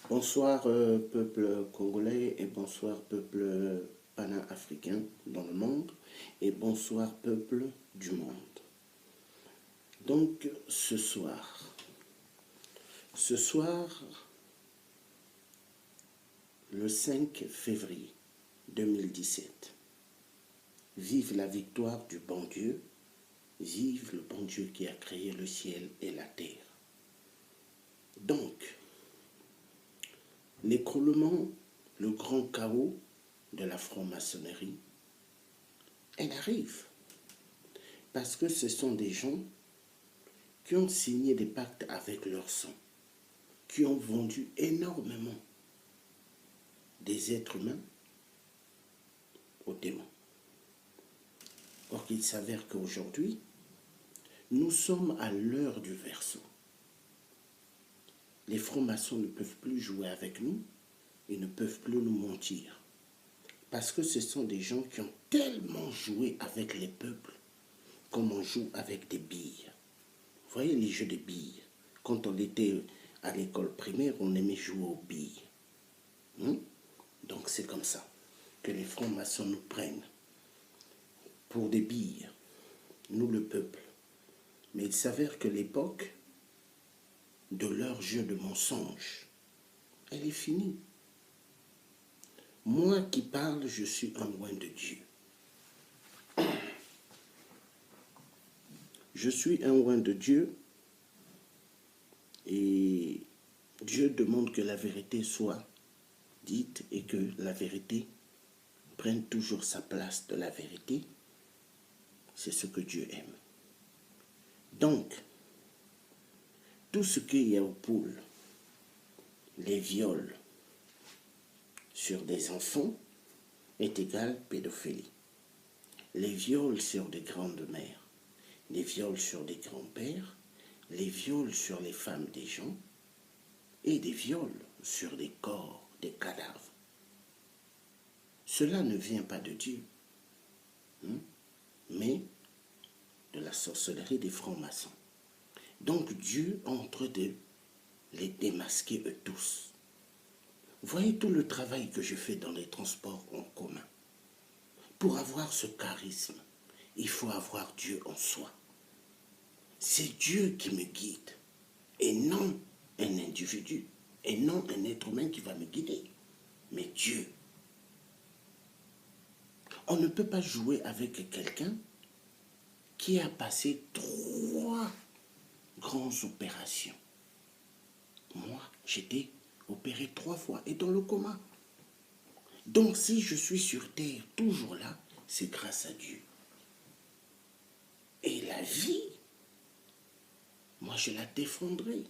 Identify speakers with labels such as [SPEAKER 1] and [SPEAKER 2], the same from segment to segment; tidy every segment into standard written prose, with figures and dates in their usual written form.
[SPEAKER 1] Bonsoir peuple congolais et bonsoir peuple pana-africain dans le monde et bonsoir peuple du monde. Donc ce soir, le 5 février 2017, vive la victoire du bon Dieu, vive le bon Dieu qui a créé le ciel et la terre. Donc, l'écroulement, le grand chaos de la franc-maçonnerie, elle arrive. Parce que ce sont des gens qui ont signé des pactes avec leur sang, qui ont vendu énormément des êtres humains aux démons. Or qu'il s'avère qu'aujourd'hui, nous sommes à l'heure du Verseau. Les francs-maçons ne peuvent plus jouer avec nous, ils ne peuvent plus nous mentir. Parce que ce sont des gens qui ont tellement joué avec les peuples comme on joue avec des billes. Vous voyez les jeux de billes. Quand on était à l'école primaire, on aimait jouer aux billes. Donc c'est comme ça que les francs-maçons nous prennent pour des billes, nous le peuple. Mais il s'avère que l'époque de leur jeu de mensonges, elle est finie. Moi qui parle, je suis un loin de Dieu. Je suis un loin de Dieu et Dieu demande que la vérité soit dite et que la vérité prenne toujours sa place de la vérité. C'est ce que Dieu aime. Donc, tout ce qu'il y a au poule, les viols sur des enfants, est égal pédophilie. Les viols sur des grandes mères, les viols sur des grands-pères, les viols sur les femmes des gens et des viols sur des corps, des cadavres. Cela ne vient pas de Dieu, mais de la sorcellerie des francs-maçons. Donc Dieu est en train de les démasquer eux tous. Vous voyez tout le travail que je fais dans les transports en commun. Pour avoir ce charisme, il faut avoir Dieu en soi. C'est Dieu qui me guide et non un individu et non un être humain qui va me guider, mais Dieu. On ne peut pas jouer avec quelqu'un qui a passé 3 grandes opérations. Moi, j'étais opéré 3 fois et dans le coma. Donc si je suis sur terre toujours là, c'est grâce à Dieu. Et la vie, moi je la défendrai.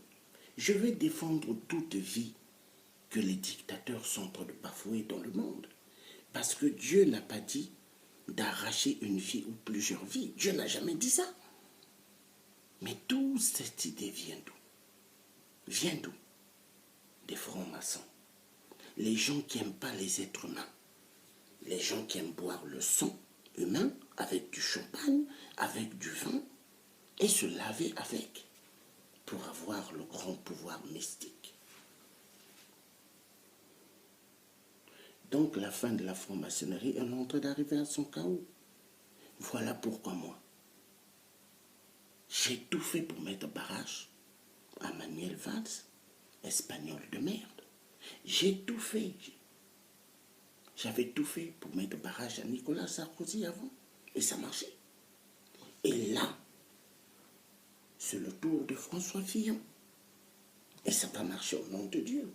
[SPEAKER 1] Je vais défendre toute vie que les dictateurs sont en train de bafouer dans le monde. Parce que Dieu n'a pas dit d'arracher une vie ou plusieurs vies. Dieu n'a jamais dit ça. Mais toute cette idée vient d'où? Vient d'où? Des francs-maçons. Les gens qui n'aiment pas les êtres humains. Les gens qui aiment boire le sang humain avec du champagne, avec du vin, et se laver avec pour avoir le grand pouvoir mystique. Donc la fin de la franc-maçonnerie est en train d'arriver à son chaos. Voilà pourquoi moi, j'ai tout fait pour mettre barrage à Manuel Valls, espagnol de merde. J'ai tout fait. J'avais tout fait pour mettre barrage à Nicolas Sarkozy avant. Et ça marchait. Et là, c'est le tour de François Fillon. Et ça va marcher au nom de Dieu.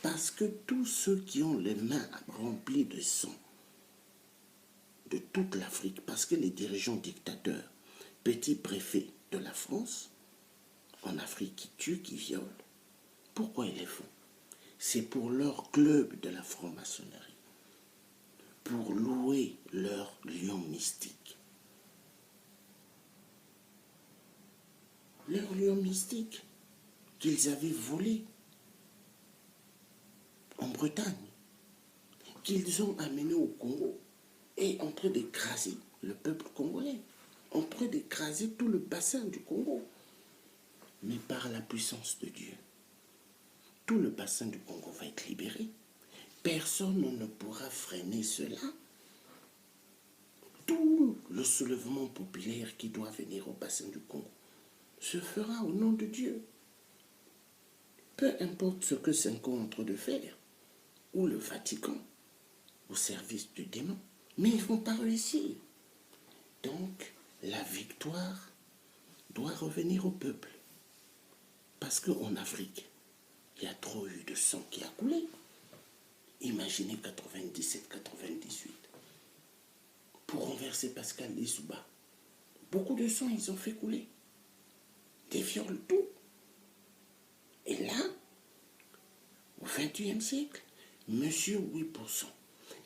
[SPEAKER 1] Parce que tous ceux qui ont les mains remplies de sang de toute l'Afrique, parce que les dirigeants dictateurs, petits préfets de la France, en Afrique qui tuent, qui violent, pourquoi ils les font? C'est pour leur club de la franc-maçonnerie, pour louer leur lion mystique. Leur lion mystique qu'ils avaient volé en Bretagne, qu'ils ont amené au Congo, et en train d'écraser le peuple congolais, en train d'écraser tout le bassin du Congo. Mais par la puissance de Dieu, tout le bassin du Congo va être libéré. Personne ne pourra freiner cela. Tout le soulèvement populaire qui doit venir au bassin du Congo se fera au nom de Dieu. Peu importe ce que Senghor est en train de faire, ou le Vatican, au service du démon, mais ils ne vont pas réussir. Donc, la victoire doit revenir au peuple. Parce qu'en Afrique, il y a trop eu de sang qui a coulé. Imaginez 97-98. Pour renverser Pascal Lissouba, beaucoup de sang ils ont fait couler. Des viols, tout. Et là, au XXIe siècle, M. 8%,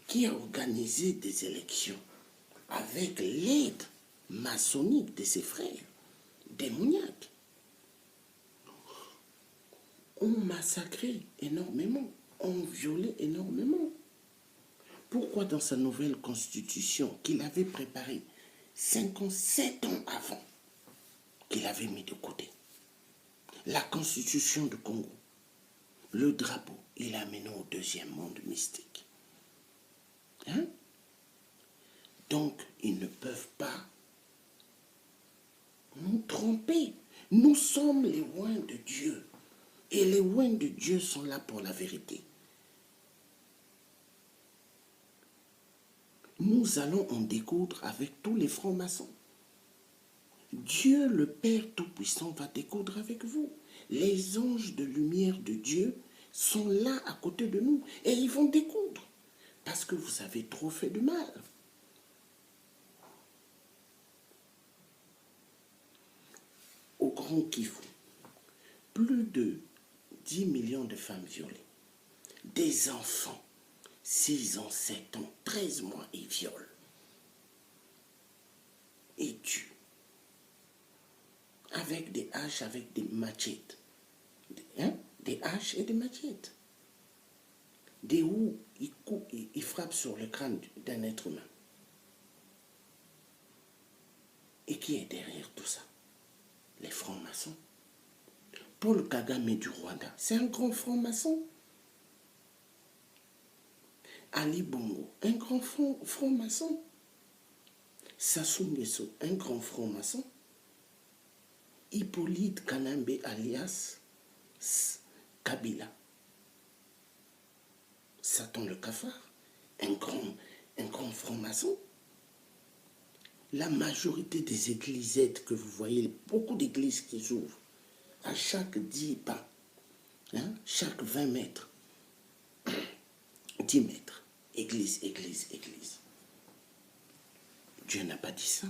[SPEAKER 1] qui a organisé des élections avec l'aide maçonnique de ses frères, démoniaques, ont massacré énormément, ont violé énormément. Pourquoi dans sa nouvelle constitution qu'il avait préparée 57 ans avant, qu'il avait mis de côté, la constitution du Congo, le drapeau, il l'a amené au deuxième monde mystique. Hein? Donc, ils ne peuvent pas nous tromper. Nous sommes les oins de Dieu. Et les oins de Dieu sont là pour la vérité. Nous allons en découdre avec tous les francs-maçons. Dieu, le Père Tout-Puissant, va découdre avec vous. Les anges de lumière de Dieu sont là à côté de nous et ils vont découdre parce que vous avez trop fait de mal. Au Grand Kivu, plus de 10 millions de femmes violées, des enfants, 6 ans, 7 ans, 13 mois, ils violent et tuent. Avec des haches, avec des machettes. Hein? Des haches et des machettes. Des houes, ils frappent sur le crâne d'un être humain. Et qui est derrière tout ça? Les francs-maçons. Paul Kagame du Rwanda, c'est un grand franc-maçon. Ali Bongo, un grand franc-maçon. Sassou Nguesso, un grand franc-maçon. Hippolyte Kanambe alias Kabila, Satan le cafard, un grand franc-maçon. La majorité des églisettes que vous voyez, beaucoup d'églises qui s'ouvrent, à chaque 10 pas, hein, chaque 20 mètres, 10 mètres, église, église, église. Dieu n'a pas dit ça.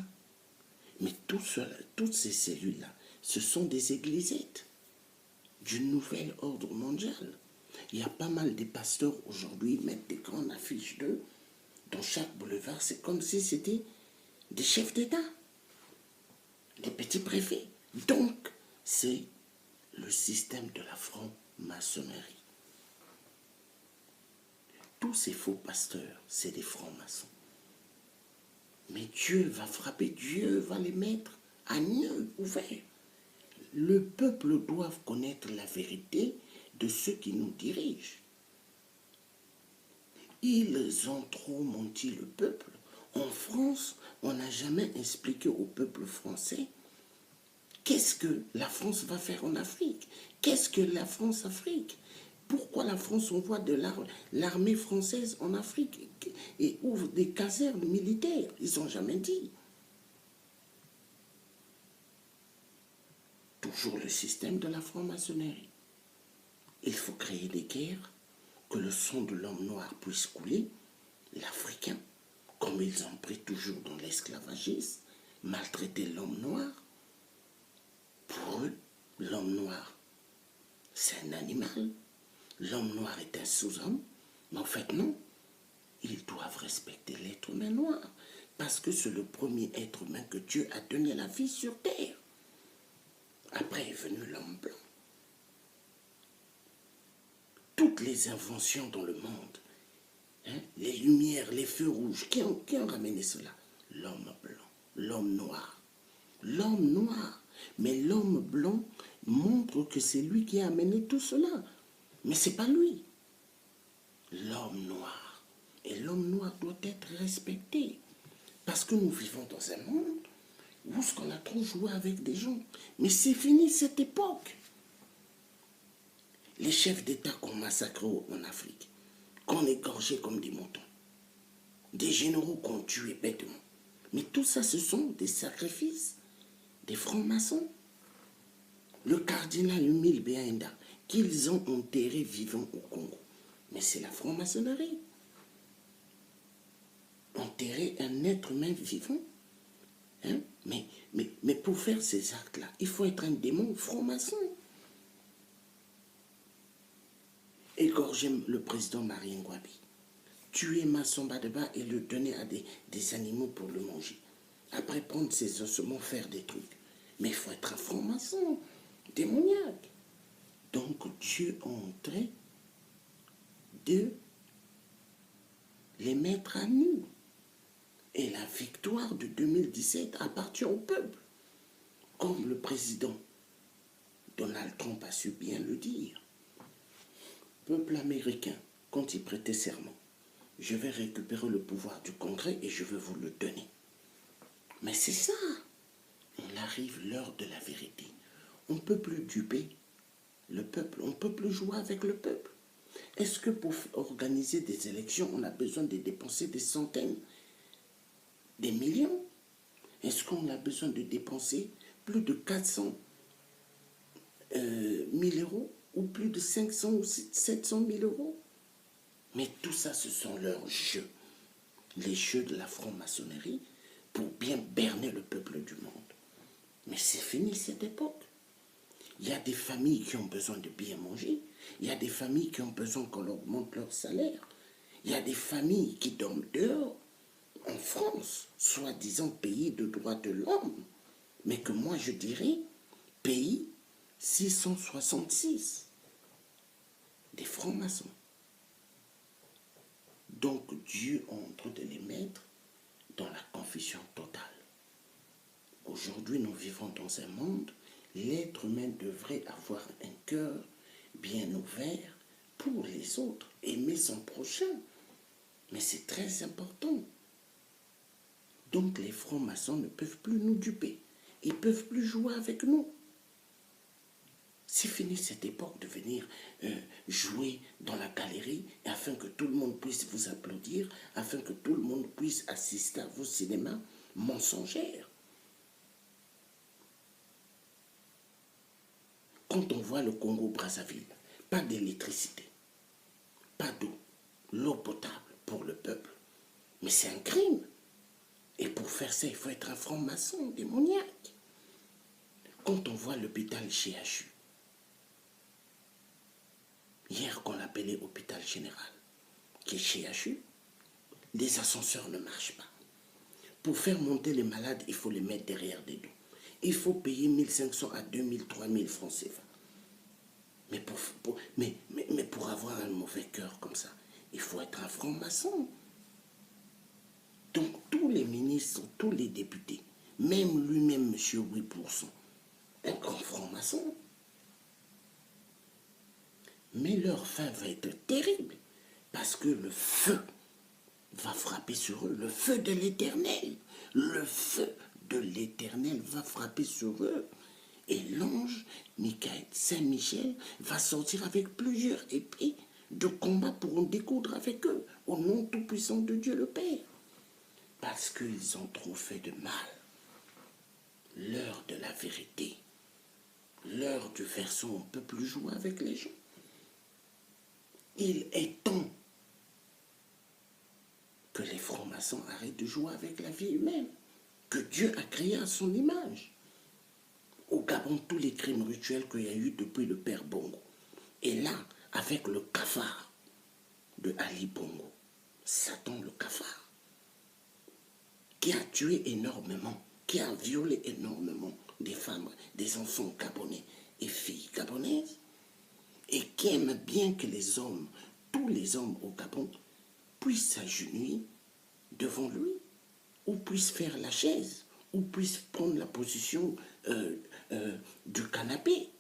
[SPEAKER 1] Mais toutes ces cellules-là, ce sont des églisettes du nouvel ordre mondial. Il y a pas mal de pasteurs aujourd'hui qui mettent des grandes affiches d'eux dans chaque boulevard. C'est comme si c'était des chefs d'État, des petits préfets. Donc, c'est le système de la franc-maçonnerie. Tous ces faux pasteurs, c'est des francs-maçons. Mais Dieu va frapper, Dieu va les mettre à nœud ouvert. Le peuple doit connaître la vérité de ceux qui nous dirigent. Ils ont trop menti le peuple. En France, on n'a jamais expliqué au peuple français qu'est-ce que la France va faire en Afrique. Qu'est-ce que la France-Afrique? Pourquoi la France envoie de l'armée française en Afrique et ouvre des casernes militaires? Ils n'ont jamais dit. Toujours le système de la franc-maçonnerie. Il faut créer des guerres, que le sang de l'homme noir puisse couler, l'Africain, comme ils ont pris toujours dans l'esclavagisme, maltraiter l'homme noir. Pour eux, l'homme noir, c'est un animal. L'homme noir est un sous-homme. Mais en fait, non. Ils doivent respecter l'être humain noir. Parce que c'est le premier être humain que Dieu a donné la vie sur terre. Après est venu l'homme blanc. Toutes les inventions dans le monde, hein, les lumières, les feux rouges, qui ont ramené cela? L'homme blanc, l'homme noir. L'homme noir. Mais l'homme blanc montre que c'est lui qui a amené tout cela. Mais ce n'est pas lui. L'homme noir. Et l'homme noir doit être respecté. Parce que nous vivons dans un monde où ce qu'on a trop joué avec des gens. Mais c'est fini cette époque. Les chefs d'État qu'on massacre en Afrique, qu'on égorgeait comme des moutons, des généraux qu'on tuait bêtement. Mais tout ça, ce sont des sacrifices, des francs-maçons. Le cardinal Humile Béinda, qu'ils ont enterré vivant au Congo. Mais c'est la franc-maçonnerie. Enterrer un être humain vivant. Hein? Mais pour faire ces actes-là, il faut être un démon franc-maçon. Égorger le président Marien Ngouabi, tuer Massamba Deba et le donner à des animaux pour le manger. Après prendre ses ossements, faire des trucs. Mais il faut être un franc-maçon, démoniaque. Donc Dieu est en train de les mettre à nu. Et la victoire de 2017 appartient au peuple. Comme le président Donald Trump a su bien le dire. Peuple américain, quand il prêtait serment, je vais récupérer le pouvoir du Congrès et je vais vous le donner. Mais c'est ça. On arrive l'heure de la vérité. On ne peut plus duper le peuple. On ne peut plus jouer avec le peuple. Est-ce que pour organiser des élections, on a besoin de dépenser des centaines, des millions? Est-ce qu'on a besoin de dépenser plus de 400 000 euros ou plus de 500 ou 700 000 euros? Mais tout ça, ce sont leurs jeux. Les jeux de la franc-maçonnerie pour bien berner le peuple du monde. Mais c'est fini cette époque. Il y a des familles qui ont besoin de bien manger. Il y a des familles qui ont besoin qu'on leur augmente leur salaire. Il y a des familles qui dorment dehors, en France, soi-disant pays de droits de l'homme. Mais que moi je dirais pays 666 des francs-maçons. Donc Dieu est en train de les mettre dans la confusion totale. Aujourd'hui, nous vivons dans un monde, l'être humain devrait avoir un cœur bien ouvert pour les autres, aimer son prochain. Mais c'est très important. Donc les francs-maçons ne peuvent plus nous duper. Ils ne peuvent plus jouer avec nous. C'est fini cette époque de venir jouer dans la galerie afin que tout le monde puisse vous applaudir, afin que tout le monde puisse assister à vos cinémas mensongers. Quand on voit le Congo-Brazzaville, pas d'électricité, pas d'eau, l'eau potable pour le peuple. Mais c'est un crime. Et pour faire ça, il faut être un franc-maçon démoniaque. Quand on voit l'hôpital CHU, hier qu'on l'appelait hôpital général, qui est CHU, les ascenseurs ne marchent pas. Pour faire monter les malades, il faut les mettre derrière des dos. Il faut payer 1500 à 2000, 3000 francs CFA. Mais pour avoir un mauvais cœur comme ça, il faut être un franc-maçon. Donc tous les ministres, tous les députés, même lui-même, M. Wipourson, un grand franc-maçon. Mais leur fin va être terrible, parce que le feu va frapper sur eux, le feu de l'Éternel. Le feu de l'Éternel va frapper sur eux. Et l'ange Michael, Saint-Michel, va sortir avec plusieurs épées de combat pour en découdre avec eux, au nom tout-puissant de Dieu le Père. Parce qu'ils ont trop fait de mal. L'heure de la vérité, l'heure du verseau, on ne peut plus jouer avec les gens. Il est temps que les francs-maçons arrêtent de jouer avec la vie humaine, que Dieu a créé à son image. Au Gabon, tous les crimes rituels qu'il y a eu depuis le père Bongo. Et là, avec le cafard de Ali Bongo, Satan le cafard, qui a tué énormément, qui a violé énormément des femmes, des enfants gabonais et filles gabonaises, et qui aime bien que les hommes, tous les hommes au Gabon, puissent s'agenouiller devant lui, ou puissent faire la chaise, ou puissent prendre la position du canapé.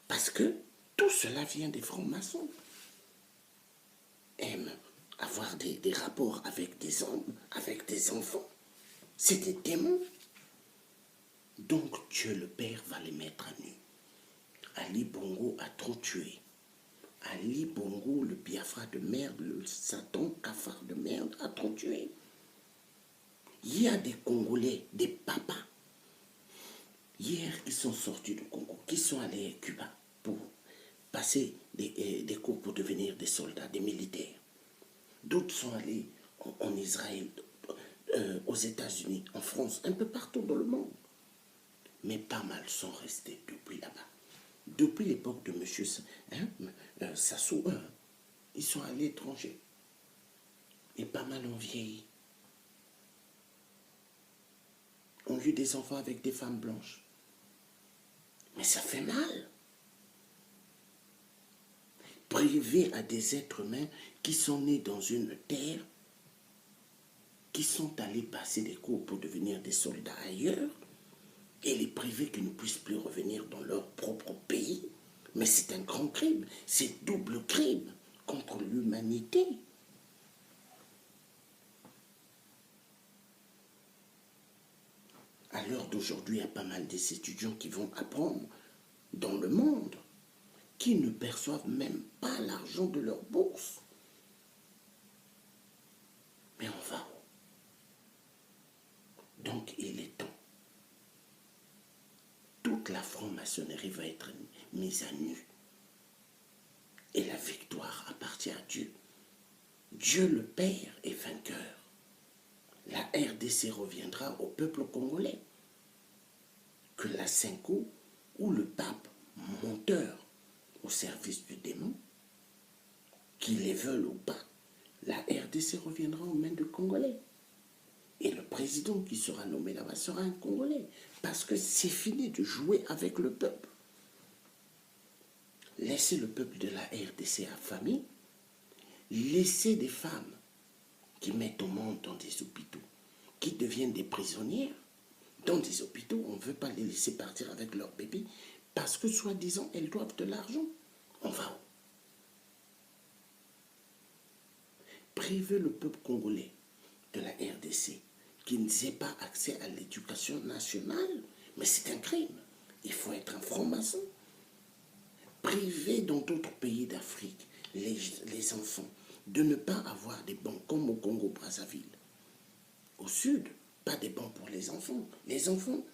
[SPEAKER 1] Parce que Tout cela vient des francs-maçons. Aiment avoir des rapports avec des hommes, avec des enfants. C'est des démons. Donc Dieu le Père va les mettre à nu. Ali Bongo a trop tué. Ali Bongo, le Biafra de merde, le Satan cafard de merde, a trop tué. Il y a des Congolais, des papas, hier qui sont sortis du Congo, qui sont allés à Cuba pour passer des cours pour devenir des soldats, des militaires. D'autres sont allés en Israël, aux États-Unis, en France, un peu partout dans le monde. Mais pas mal sont restés depuis là-bas. Depuis l'époque de M. Sassou, ils sont à l'étranger. Et pas mal ont vieilli. Ont eu des enfants avec des femmes blanches. Mais ça fait mal. Priver à des êtres humains qui sont nés dans une terre, qui sont allés passer des cours pour devenir des soldats ailleurs, et les priver qu'ils ne puissent plus revenir dans leur propre pays. Mais c'est un grand crime, c'est double crime contre l'humanité. À l'heure d'aujourd'hui, il y a pas mal des étudiants qui vont apprendre dans le monde, qui ne perçoivent même pas l'argent de leur bourse. Mais on va où? Donc il est temps. Toute la franc-maçonnerie va être mise à nu. Et la victoire appartient à Dieu. Dieu le Père est vainqueur. La RDC reviendra au peuple congolais. Que la Cinco ou le pape monteur au service du démon, qu'ils les veulent ou pas, la RDC reviendra aux mains de Congolais. Et le président qui sera nommé là-bas sera un Congolais. Parce que c'est fini de jouer avec le peuple. Laissez le peuple de la RDC affamé. Laissez des femmes qui mettent au monde dans des hôpitaux, qui deviennent des prisonnières. Dans des hôpitaux, on ne veut pas les laisser partir avec leur bébé parce que, soi-disant, elles doivent de l'argent. On va où? Priver le peuple congolais de la RDC qui n'ait pas accès à l'éducation nationale, mais c'est un crime. Il faut être un franc-maçon. Priver dans d'autres pays d'Afrique les enfants de ne pas avoir des bancs comme au Congo-Brazzaville. Au sud, pas des bancs pour les enfants. Les enfants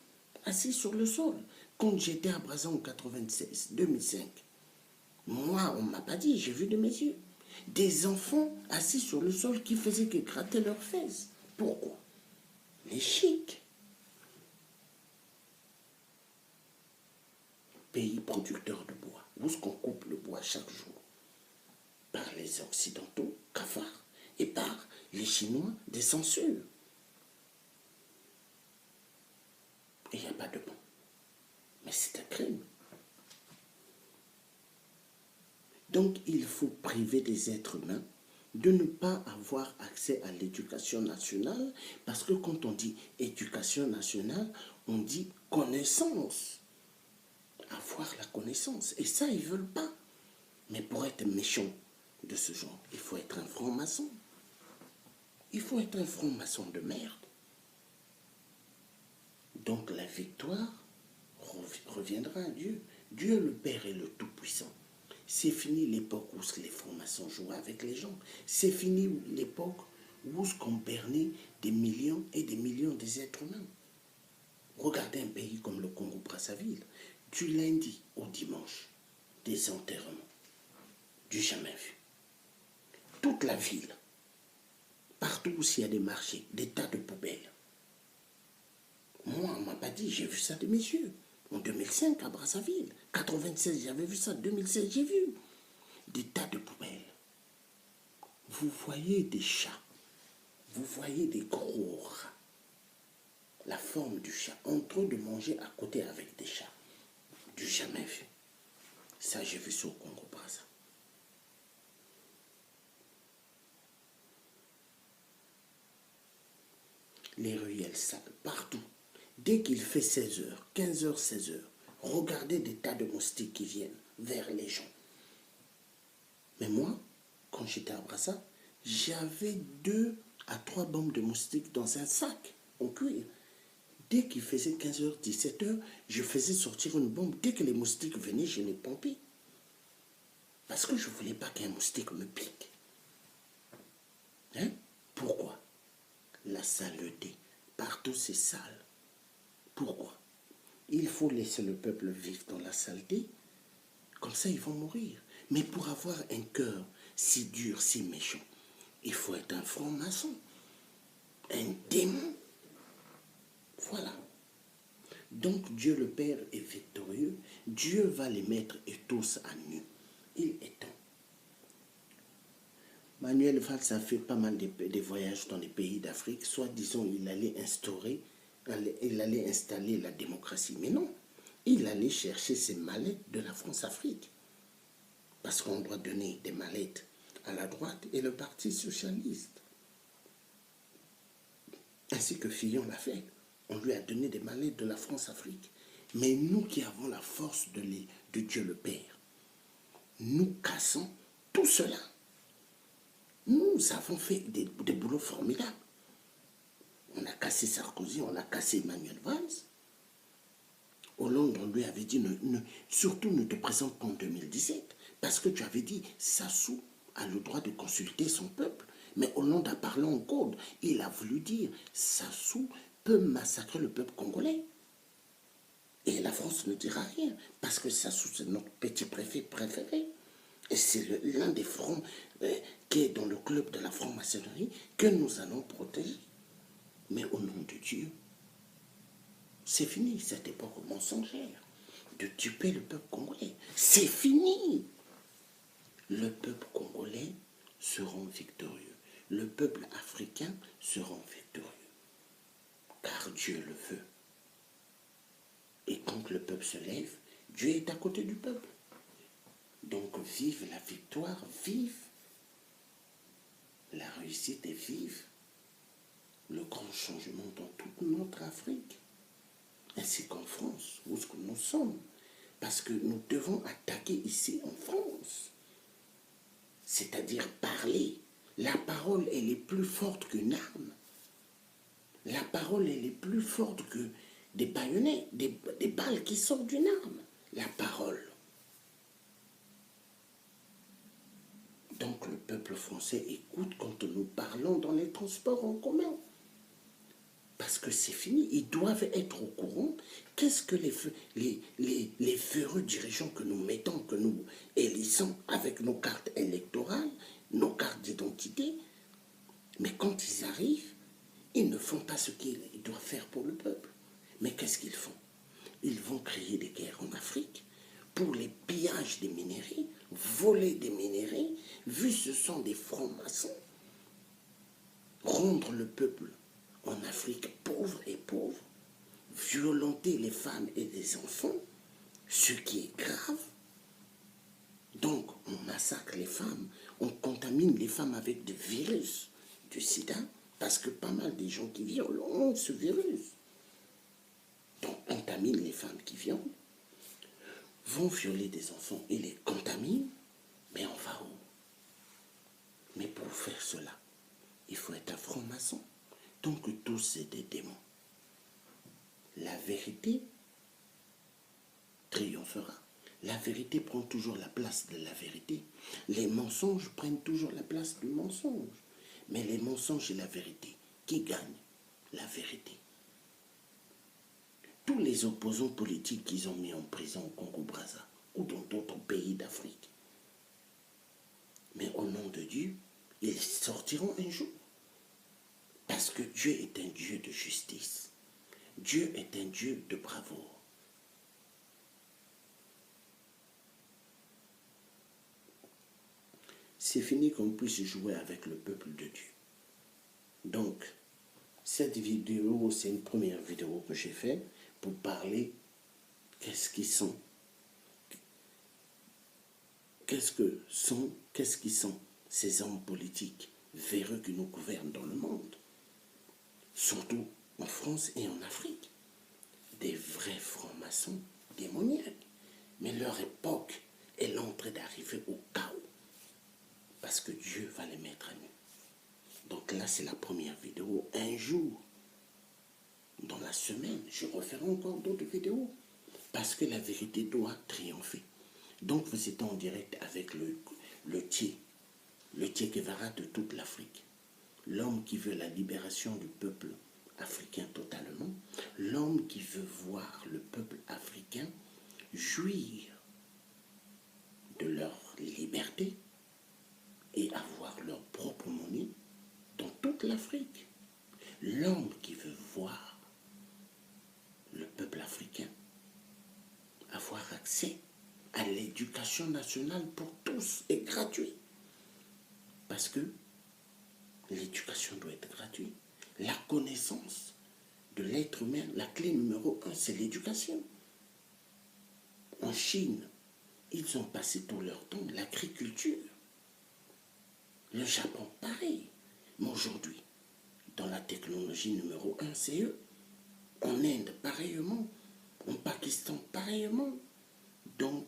[SPEAKER 1] assis sur le sol. Quand j'étais à Brazzaville en 96, 2005, moi, on ne m'a pas dit, j'ai vu de mes yeux. Des enfants assis sur le sol qui faisaient que gratter leurs fesses. Pourquoi? Les chics. Pays producteurs de bois. Où est-ce qu'on coupe le bois chaque jour? Par les Occidentaux, cafards, et par les Chinois, des censures. Il n'y a pas de bon. Mais c'est un crime. Donc il faut priver des êtres humains de ne pas avoir accès à l'éducation nationale, parce que quand on dit éducation nationale, on dit connaissance. Avoir la connaissance. Et ça, ils ne veulent pas. Mais pour être méchant de ce genre, il faut être un franc-maçon. Il faut être un franc-maçon de merde. Donc la victoire reviendra à Dieu. Dieu le Père est le Tout-Puissant. C'est fini l'époque où les francs-maçons jouaient avec les gens. C'est fini l'époque où on bernait des millions et des millions d'êtres humains. Regardez un pays comme le Congo-Brazzaville. Du lundi au dimanche, des enterrements. Du jamais vu. Toute la ville, partout où il y a des marchés, des tas de poubelles. Moi, on ne m'a pas dit, j'ai vu ça de mes yeux. En 2005, à Brazzaville. 96, j'avais vu ça. 2016, j'ai vu. Des tas de poubelles. Vous voyez des chats. Vous voyez des gros rats. La forme du chat. En train de manger à côté avec des chats. Du jamais vu. Ça, j'ai vu ça au Congo-Brazza. Les ruelles sales, partout. Dès qu'il fait 16h, 15h, 16h, regardez des tas de moustiques qui viennent vers les gens. Mais moi, quand j'étais à Brazza, j'avais 2 à 3 bombes de moustiques dans un sac en cuir. Dès qu'il faisait 15h, 17h, je faisais sortir une bombe. Dès que les moustiques venaient, je les pompais. Parce que je ne voulais pas qu'un moustique me pique. Hein? Pourquoi? La saleté. Partout, c'est sale. Pourquoi? Il faut laisser le peuple vivre dans la saleté. Comme ça, ils vont mourir. Mais pour avoir un cœur si dur, si méchant, il faut être un franc-maçon, un démon. Voilà. Donc Dieu le Père est victorieux. Dieu va les mettre et tous à nu. Il est temps. Manuel Valls a fait pas mal de voyages dans les pays d'Afrique. Soit disons il allait installer la démocratie. Mais non, il allait chercher ses mallettes de la France-Afrique. Parce qu'on doit donner des mallettes à la droite et le Parti socialiste. Ainsi que Fillon l'a fait. On lui a donné des mallettes de la France-Afrique. Mais nous qui avons la force de Dieu le Père, nous cassons tout cela. Nous avons fait des boulots formidables. On a cassé Sarkozy, on a cassé Manuel Valls. Hollande, on lui avait dit, surtout ne te présente pas en 2017, parce que tu avais dit, Sassou a le droit de consulter son peuple. Mais Hollande a parlé en code. Il a voulu dire, Sassou peut massacrer le peuple congolais. Et la France ne dira rien, parce que Sassou, c'est notre petit préfet préféré. Et c'est l'un des francs qui est dans le club de la franc-maçonnerie que nous allons protéger. Mais au nom de Dieu, c'est fini cette époque mensongère de tuer le peuple congolais. C'est fini. Le peuple congolais sera victorieux. Le peuple africain sera victorieux. Car Dieu le veut. Et quand le peuple se lève, Dieu est à côté du peuple. Donc vive la victoire, vive la réussite et vive le grand changement dans toute notre Afrique, ainsi qu'en France, où ce que nous sommes. Parce que nous devons attaquer ici en France. C'est-à-dire parler. La parole, elle est plus forte qu'une arme. La parole, elle est plus forte que des baïonnettes, des balles qui sortent d'une arme. La parole. Donc le peuple français écoute quand nous parlons dans les transports en commun. Parce que c'est fini, ils doivent être au courant. Qu'est-ce que les féreux dirigeants que nous mettons, que nous élissons avec nos cartes électorales, nos cartes d'identité, mais quand ils arrivent, ils ne font pas ce qu'ils doivent faire pour le peuple. Mais qu'est-ce qu'ils font? Ils vont créer des guerres en Afrique pour les pillages des minerais, voler des minerais, vu ce sont des francs-maçons, rendre le peuple en Afrique pauvre et pauvre, violenter les femmes et les enfants, ce qui est grave. Donc, on massacre les femmes, on contamine les femmes avec des virus du sida, parce que pas mal des gens qui violent ont ce virus. Donc, on contamine les femmes qui violent, vont violer des enfants et les contaminent, mais on va où? Mais pour faire cela, il faut être un franc-maçon. Donc tous c'est des démons. La vérité triomphera. La vérité prend toujours la place de la vérité. Les mensonges prennent toujours la place du mensonge. Mais les mensonges et la vérité, qui gagne? La vérité. Tous les opposants politiques qu'ils ont mis en prison au Congo-Brazza ou dans d'autres pays d'Afrique. Mais au nom de Dieu, ils sortiront un jour. Parce que Dieu est un Dieu de justice. Dieu est un Dieu de bravoure. C'est fini qu'on puisse jouer avec le peuple de Dieu. Donc, cette vidéo, c'est une première vidéo que j'ai faite pour parler qu'est-ce qui sont ces hommes politiques véreux qui nous gouvernent dans le monde, surtout en France et en Afrique. Des vrais francs-maçons démoniaques. Mais leur époque est en train d'arriver au chaos. parce que Dieu va les mettre à nu. Donc là, c'est la première vidéo. Un jour, dans la semaine, je referai encore d'autres vidéos. Parce que la vérité doit triompher. Donc vous êtes en direct avec le Che Guevara de toute l'Afrique. L'homme qui veut la libération du peuple africain totalement. L'homme qui veut voir le peuple africain jouir de leur liberté et avoir leur propre monnaie dans toute l'Afrique. L'homme qui veut voir le peuple africain avoir accès à l'éducation nationale pour tous et gratuit. Parce que l'éducation doit être gratuite. La connaissance de l'être humain, la clé numéro 1, c'est l'éducation. En Chine, ils ont passé tout leur temps l'agriculture. Le Japon, pareil. Mais aujourd'hui, dans la technologie numéro 1, c'est eux. En Inde, pareillement. En Pakistan, pareillement. Donc,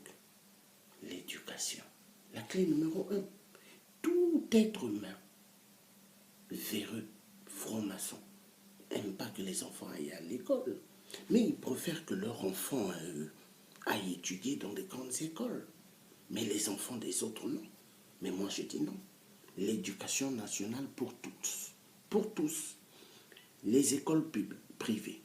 [SPEAKER 1] l'éducation. La clé numéro 1. Tout être humain, véreux, franc-maçon, n'aime pas que les enfants aillent à l'école. Mais ils préfèrent que leurs enfants aillent étudier dans des grandes écoles. Mais les enfants des autres, non. Mais moi, je dis non. L'éducation nationale pour tous. Pour tous. Les écoles privées.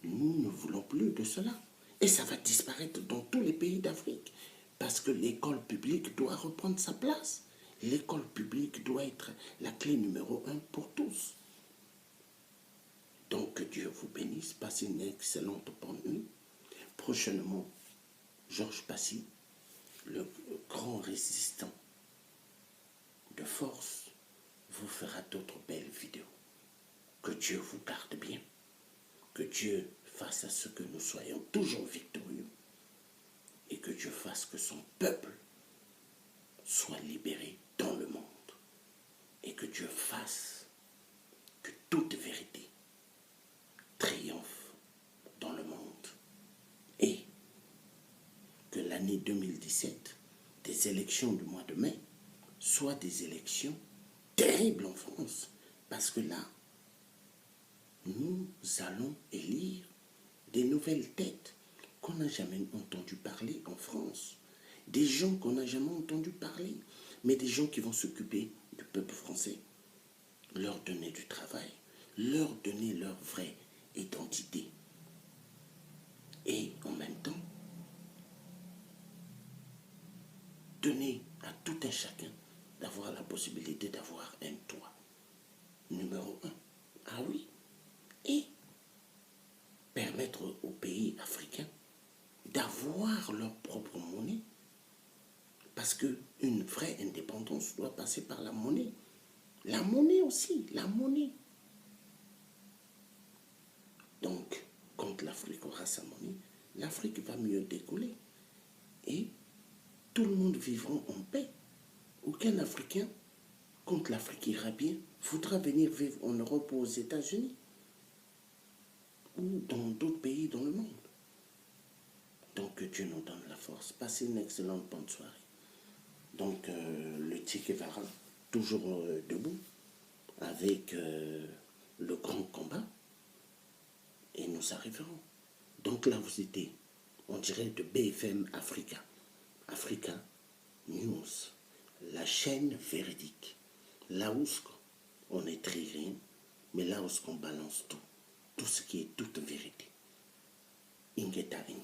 [SPEAKER 1] Nous ne voulons plus de cela. Et ça va disparaître dans tous les pays d'Afrique. Parce que l'école publique doit reprendre sa place. L'école publique doit être la clé numéro 1 pour tous. Donc que Dieu vous bénisse. Passez une excellente bonne nuit. Prochainement, Georges Passy, le grand résistant de force, vous fera d'autres belles vidéos. Que Dieu vous garde bien. Que Dieu fasse à ce que nous soyons toujours victorieux. Et que Dieu fasse que son peuple soit libéré dans le monde. Et que Dieu fasse que toute vérité triomphe dans le monde. Et que l'année 2017, des élections du mois de mai, soient des élections terribles en France. Parce que là, nous allons élire des nouvelles têtes qu'on n'a jamais entendu parler en France. Des gens qu'on n'a jamais entendu parler, mais des gens qui vont s'occuper du peuple français, leur donner du travail, leur donner leur vraie identité. Et en même temps, donner à tout un chacun d'avoir la possibilité d'avoir un toit. Numéro 1. Ah oui. Et permettre aux pays africains d'avoir leur propre monnaie. Parce qu'une vraie indépendance doit passer par la monnaie. La monnaie aussi, la monnaie. Donc, quand l'Afrique aura sa monnaie, l'Afrique va mieux décoller. Et tout le monde vivra en paix. Aucun Africain, quand l'Afrique ira bien, voudra venir vivre en Europe ou aux États-Unis ou dans d'autres pays dans le monde. Donc que Dieu nous donne la force. Passez une excellente bonne soirée. Donc le Che Guevara, toujours debout, avec le grand combat, et nous arriverons. Donc là, vous étiez, on dirait de BFM Africa. Africa News, la chaîne véridique. Là où on n'écrit rien, mais là où on balance tout. Tout ce qui est toute vérité. Ingeta Ingeta.